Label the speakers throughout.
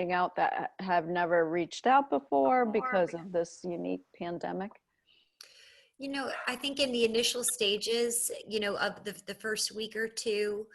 Speaker 1: reaching out that have never reached out before because of this unique pandemic?
Speaker 2: I think in the initial stages, of the first week or two,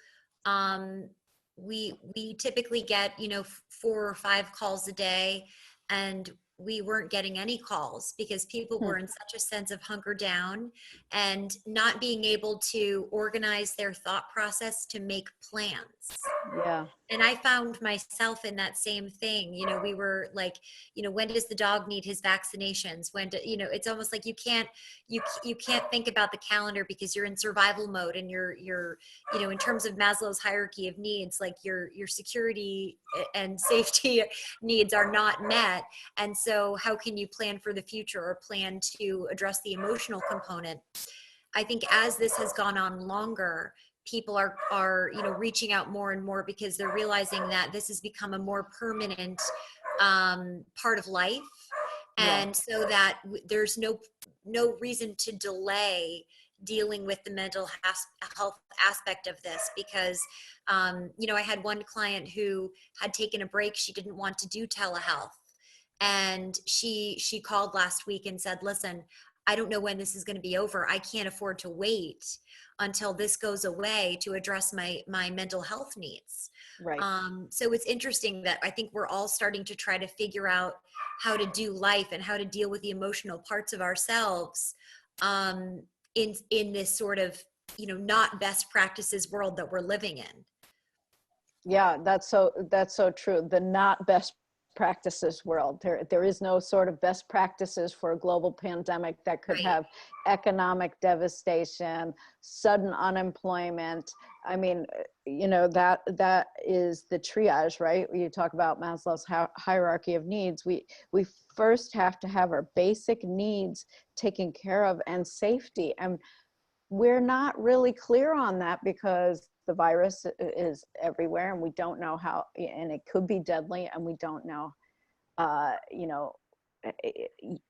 Speaker 2: um, we typically get, 4 or 5 calls a day, and we weren't getting any calls because people
Speaker 1: Hmm.
Speaker 2: were in such a sense of hunker down and not being able to organize their thought process to make plans.
Speaker 1: Yeah.
Speaker 2: And I found myself in that same thing. We were like, when does the dog need his vaccinations? It's almost like you can't think about the calendar because you're in survival mode, and you're in terms of Maslow's hierarchy of needs, like your security and safety needs are not met. And so how can you plan for the future or plan to address the emotional component? I think as this has gone on longer, people are reaching out more and more because they're realizing that this has become a more permanent part of life,
Speaker 1: Yeah.
Speaker 2: and so that there's no reason to delay dealing with the mental health aspect of this, because I had one client who had taken a break. She didn't want to do telehealth, and she called last week and said, listen, I don't know when this is going to be over. I can't afford to wait until this goes away to address my mental health needs.
Speaker 1: Right.
Speaker 2: So it's interesting that I think we're all starting to try to figure out how to do life and how to deal with the emotional parts of ourselves, in this sort of not best practices world that we're living in.
Speaker 1: Yeah, that's so true. The not best practices world. There is no sort of best practices for a global pandemic that could
Speaker 2: Right.
Speaker 1: have economic devastation, sudden unemployment. I mean, that is the triage, right? You talk about Maslow's hierarchy of needs. We first have to have our basic needs taken care of, and safety. And we're not really clear on that because the virus is everywhere, and we don't know how, and it could be deadly, and we don't know, uh, you know,